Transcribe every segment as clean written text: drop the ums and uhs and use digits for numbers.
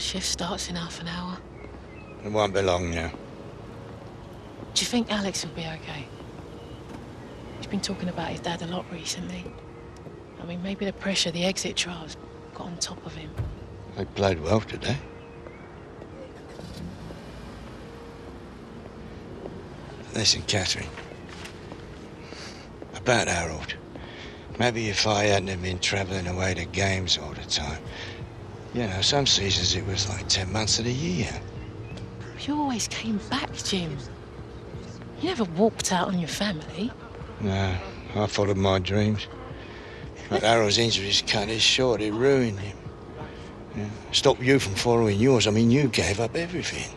Shift starts in half an hour. It won't be long now. Do you think Alex will be okay? He's been talking about his dad a lot recently. I mean, maybe the pressure the exit trials got on top of him. They played well today. Listen, Catherine. About Harold. Maybe if I hadn't been travelling away to games all the time. You know, some seasons it was like 10 months of the year. You always came back, Jim. You never walked out on your family. No, I followed my dreams. But Harold's injuries cut it short. It ruined him. Yeah. Stopped you from following yours. I mean, you gave up everything.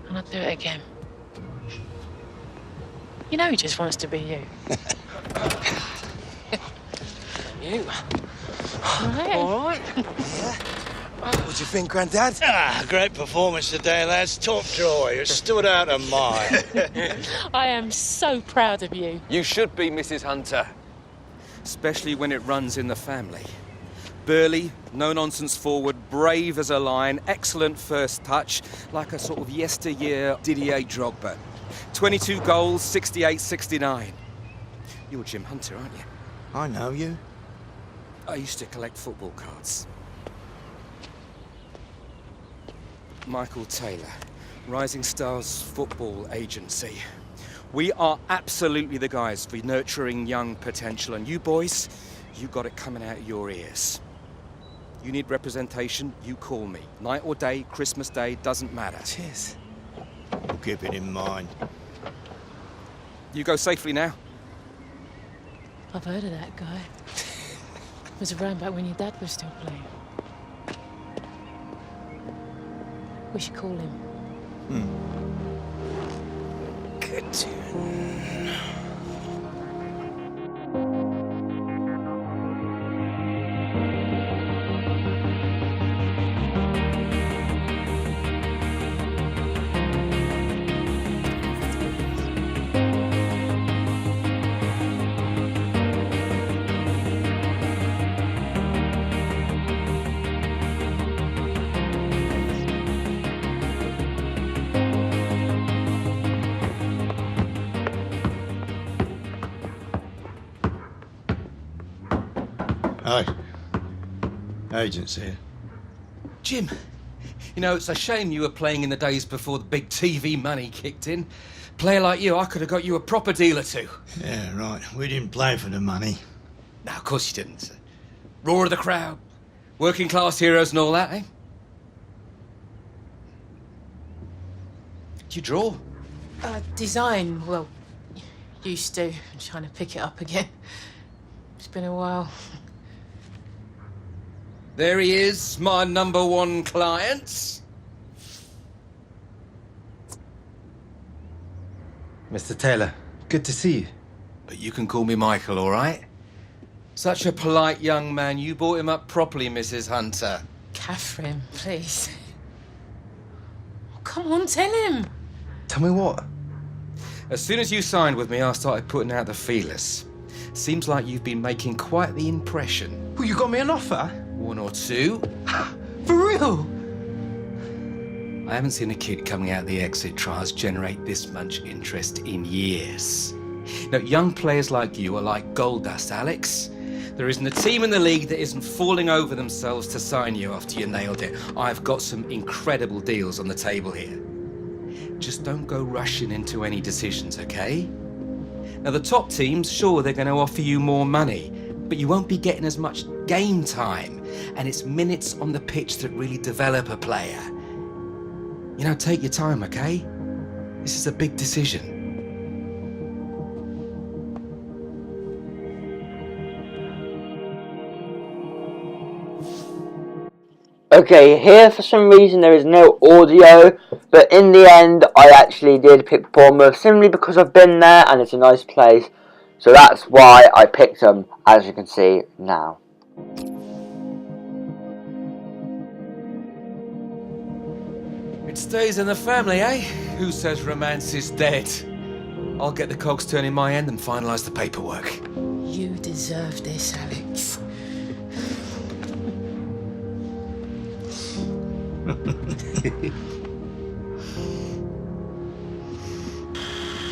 And I'd do it again. You know he just wants to be you. You? Right. All right. Yeah. What do you think, Grandad? Great performance today, lads. Top draw. You stood out a mile. I am so proud of you. You should be, Mrs. Hunter. Especially when it runs in the family. Burly, no-nonsense forward, brave as a lion, excellent first touch, like a sort of yesteryear Didier Drogba. 22 goals, 68-69. You're Jim Hunter, aren't you? I know you. I used to collect football cards. Michael Taylor, Rising Stars Football Agency. We are absolutely the guys for nurturing young potential, and you boys, you got it coming out of your ears. You need representation, you call me. Night or day, Christmas Day, doesn't matter. Cheers. We'll keep it in mind. You go safely now. I've heard of that guy. Was around back when your dad was still playing. We should call him. Good tune. Hi. Agent's here. Jim, you know, it's a shame you were playing in the days before the big TV money kicked in. Player like you, I could have got you a proper deal or two. Yeah, right. We didn't play for the money. No, of course you didn't. Roar of the crowd, working class heroes and all that, eh? Do you draw? Design, well, used to. I'm trying to pick it up again. It's been a while. There he is, my #1 client. Mr. Taylor, good to see you. But you can call me Michael, all right? Such a polite young man. You brought him up properly, Mrs. Hunter. Catherine, please. Oh, come on, tell him. Tell me what? As soon as you signed with me, I started putting out the feelers. Seems like you've been making quite the impression. Well, you got me an offer? 1 or 2. For real? I haven't seen a kid coming out of the exit trials generate this much interest in years. Now, young players like you are like gold dust, Alex. There isn't a team in the league that isn't falling over themselves to sign you after you nailed it. I've got some incredible deals on the table here. Just don't go rushing into any decisions, okay? Now, the top teams, sure, they're going to offer you more money, but you won't be getting as much game time. And it's minutes on the pitch that really develop a player. You know, take your time, okay? This is a big decision. Okay, here for some reason there is no audio, but in the end I actually did pick Bournemouth simply because I've been there and it's a nice place. So that's why I picked them, as you can see now. It stays in the family, eh? Who says romance is dead? I'll get the cogs turning my end and finalise the paperwork. You deserve this, Alex.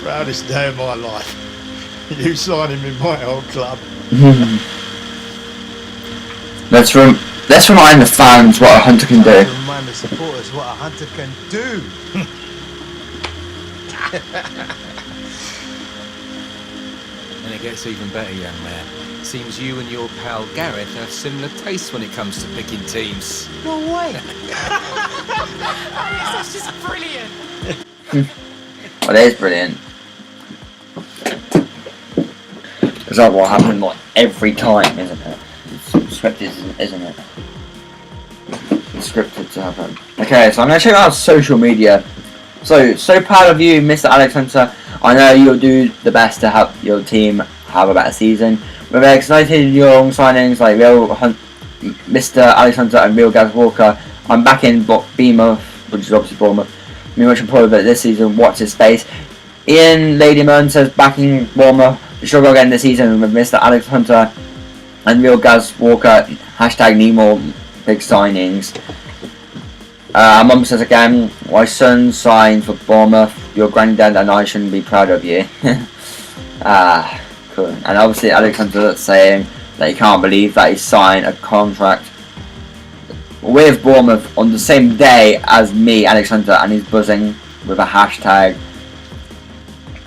Proudest day of my life. You signing in my old club. Let's remind the fans what a hunter can do. Remind the supporters what a hunter can do. And it gets even better, young man. Seems you and your pal Gareth have similar tastes when it comes to picking teams. No way. That's just brilliant. Well, it is brilliant. Is that what happens like every time, isn't it? It's scripted, isn't it? It's scripted to happen. Okay, so I'm going to check out social media. So proud of you, Mr. Alex Hunter. I know you'll do the best to help your team have a better season. We're very excited young signings like Mr. Alex Hunter and Real Gaz Walker. I'm back in Beamer, which is obviously Bournemouth. Me much employed but this season, watch his space. Ian Ladyman says backing Bournemouth to struggle again this season with Mr. Alex Hunter and Real Gaz Walker. Hashtag need more big signings. Mum says again, my son signed for Bournemouth. Your granddad and I shouldn't be proud of you. Cool. And obviously Alex Hunter saying that he can't believe that he signed a contract with Bournemouth on the same day as me, Alex Hunter, and he's buzzing with a hashtag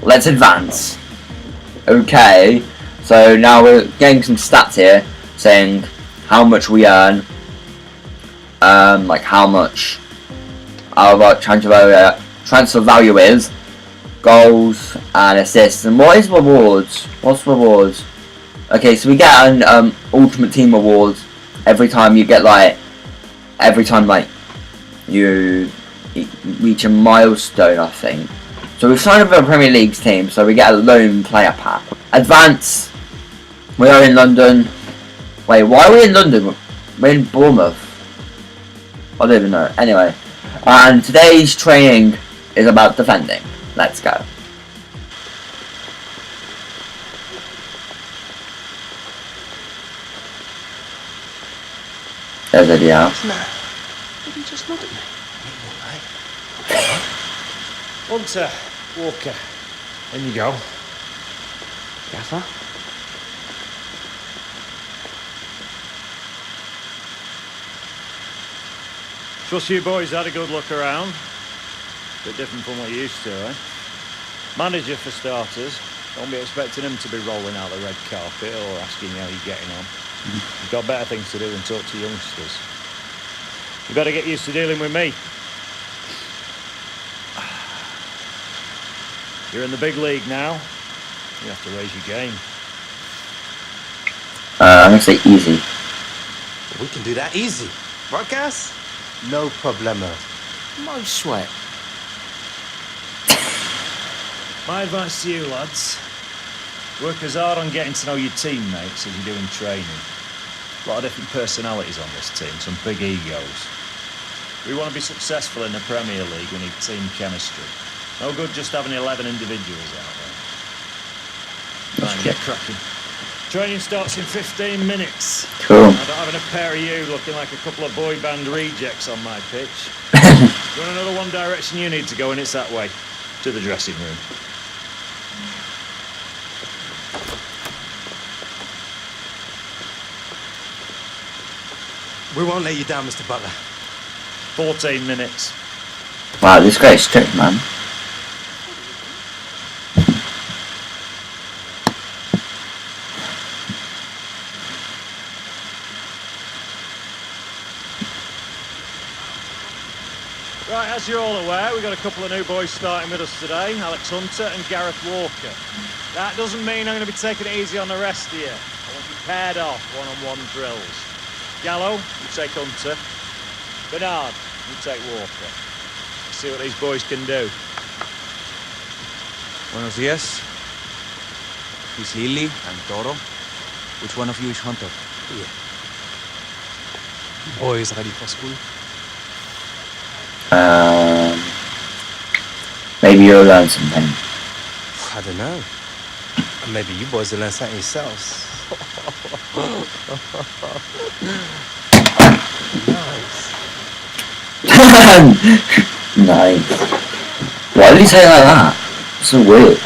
let's advance. Okay, so now we're getting some stats here saying how much we earn, like how much our transfer value is, goals and assists, and what is rewards? What's rewards? Okay, so we get an Ultimate Team rewards every time you get you reach a milestone, I think. So we've signed up for a Premier League's team, so we get a loan player pack. Advance. We are in London. Wait, why are we in London? We're in Bournemouth. I don't even know. Anyway, and today's training is about defending. Let's go. There's a video. Did he just look at me? Hunter, Walker, in you go. Gaffer? Trust you boys had a good look around. Bit different from what you're used to, eh? Manager for starters. Don't be expecting him to be rolling out the red carpet or asking you how you're getting on. You've got better things to do than talk to youngsters. You've got to get used to dealing with me. You're in the big league now. You have to raise your game. I'm gonna say easy. We can do that easy. Right, Gas? No problemo. No sweat. My advice to you, lads. Work as hard on getting to know your teammates as you do in training. A lot of different personalities on this team, some big egos. We want to be successful in the Premier League, we need team chemistry. No good just having 11 individuals out there. Try and get cracking. Training starts in 15 minutes. Cool. I'm not having a pair of you looking like a couple of boy band rejects on my pitch. If you want another one direction you need to go, and it's that way, to the dressing room. We won't let you down, Mr. Butler. 14 minutes. Wow, this guy's strict, man. Right, as you're all aware, we've got a couple of new boys starting with us today, Alex Hunter and Gareth Walker. That doesn't mean I'm going to be taking it easy on the rest of you. I want you paired off, one-on-one drills. Gallo, you take Hunter. Bernard, you take Walker. Let's see what these boys can do. Buenos días. He's Lily and Toro. Which one of you is Hunter? Yeah. Boys ready for school? Maybe you'll learn something. I don't know. Maybe you boys will learn something yourselves. Nice. Nice. Why did he say it like that? So weird.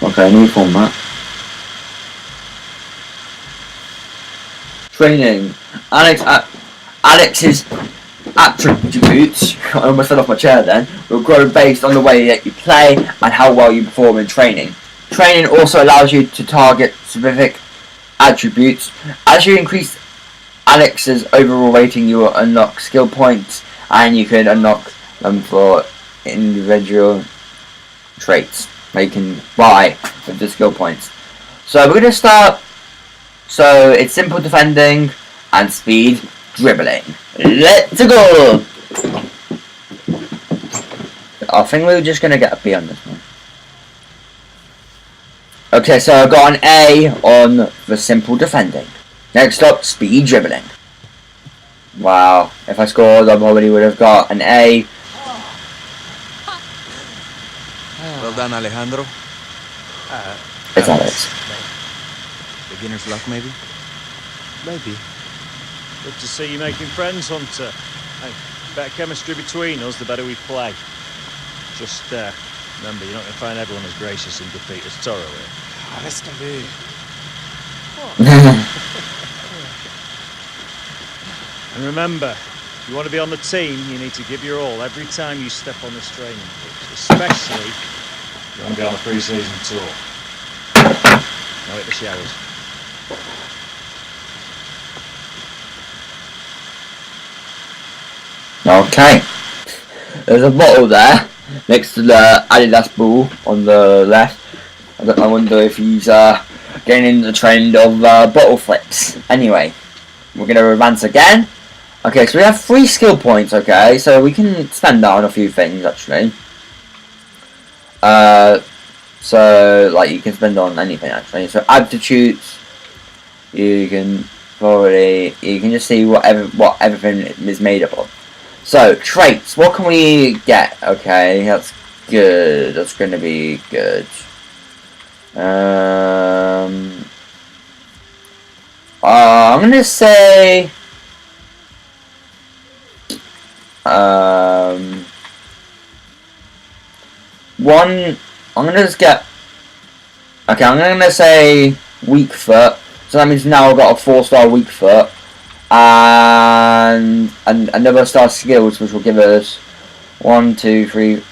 Okay, new format. Training. Alex's attributes, I almost fell off my chair then, will grow based on the way that you play and how well you perform in training. Training also allows you to target specific attributes. As you increase Alex's overall rating, you will unlock skill points, and you can unlock them for individual traits that you can buy with the skill points. So we're going to start. So it's simple defending and speed dribbling. Let's go! I think we're just going to get a B on this one. Okay, so I got an A on the simple defending. Next up, speed dribbling. Wow, if I scored, I probably would have got an A. Well done, Alejandro. It's Alex. Beginner's luck, maybe? Maybe. Good to see you making friends, Hunter. Hey, better chemistry between us, the better we play. Just remember, you're not going to find everyone as gracious in defeat as Toro here. Ah, laisse tomber. And remember, if you want to be on the team, you need to give your all every time you step on this training pitch, especially if you want to be on a pre-season tour. Now hit the showers. Okay. There's a bottle there next to the Adidas ball on the left. I wonder if he's getting into the trend of bottle flips. Anyway, we're going to advance again. Okay, so we have 3 skill points, okay, so we can spend that on a few things, actually. So, like, you can spend on anything, actually. So, aptitudes, you can just see what everything is made up of. So, traits, what can we get? Okay, that's good, that's going to be good. I'm going to say... I'm gonna just get. Okay, I'm gonna say weak foot. So that means now I've got a 4-star weak foot, and another star skills, which will give us 1, 2, 3.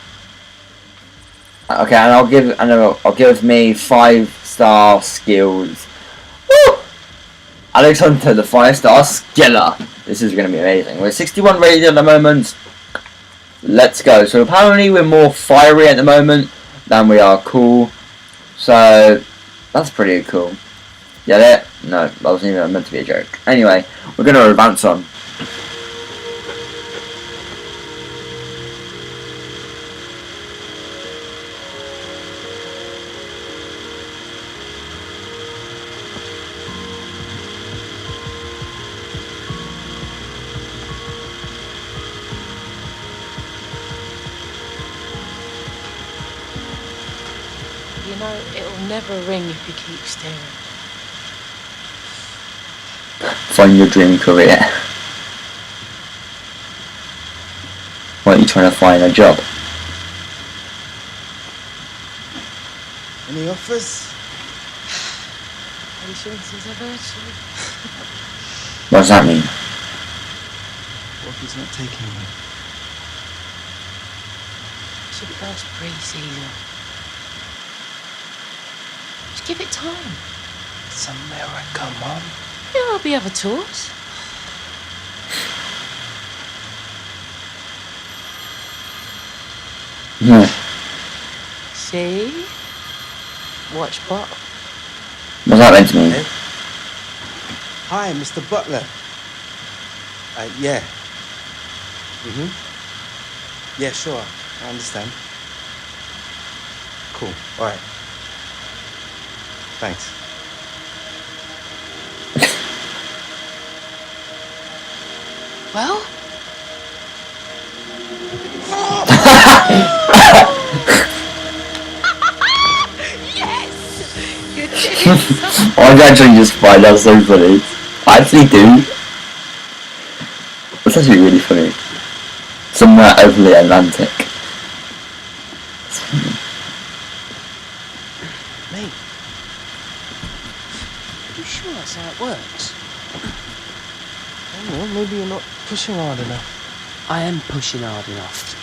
Okay, and I'll give me 5-star skills. Woo! Alex Hunter, the 5-star skiller. This is going to be amazing. We're 61 rated at the moment. Let's go. So apparently we're more fiery at the moment than we are cool. So that's pretty cool. Get it? No, that wasn't even meant to be a joke. Anyway, we're going to advance on. You know, it'll never ring if you keep staring. Find your dream career. Why are you trying to find a job? Any offers? Patience is a virtue. What does that mean? What if he's not taking you? It's your first pre-season. Just give it time. It's America, Mom. Yeah, there'll be other tours. Yeah. See? Watch what? What's that meant to mean? Hey. Hi, Mr. Butler. Yeah. Yeah, sure. I understand. Cool. All right. Thanks. Well? Yes! You did it! I actually just find that so funny. I actually do. That's actually really funny. Somewhere over the Atlantic. It's funny. Mate, are you sure that's how it works? I don't know, maybe you're not pushing hard enough. I am pushing hard enough.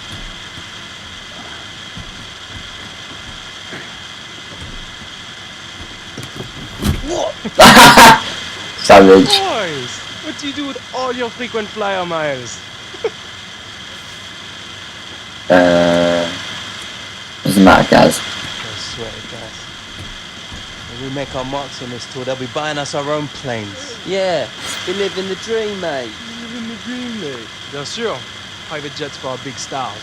What? Savage. Boys, what do you do with all your frequent flyer miles? Doesn't matter, guys. I swear it does. When we make our marks on this tour, they'll be buying us our own planes. Yeah, we live in the dream, mate. Living the dream, mate. Bien sûr. Private jets for our big stars.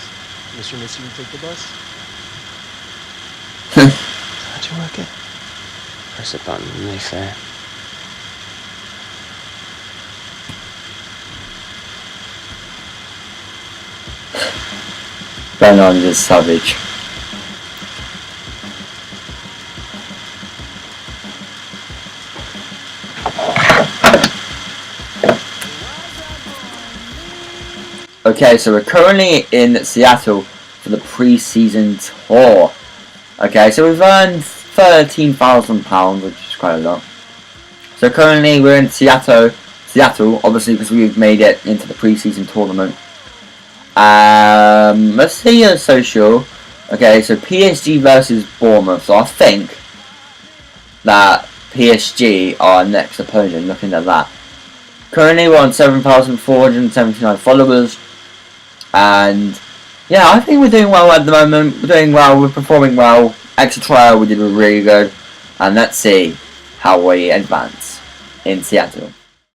Monsieur, you take the bus? How'd you work it? Press a button and they fare. Bernard is savage. Okay, so we're currently in Seattle for the pre-season tour. Okay, so we've earned £13,000, which is quite a lot. So currently we're in Seattle, obviously because we've made it into the pre-season tournament. Let's see your social. Okay, so PSG versus Bournemouth. So I think that PSG are our next opponent, looking at that. Currently we're on 7,479 followers. And yeah, I think we're doing well at the moment. We're doing well, we're performing well. Extra trial we did really good. And let's see how we advance in Seattle.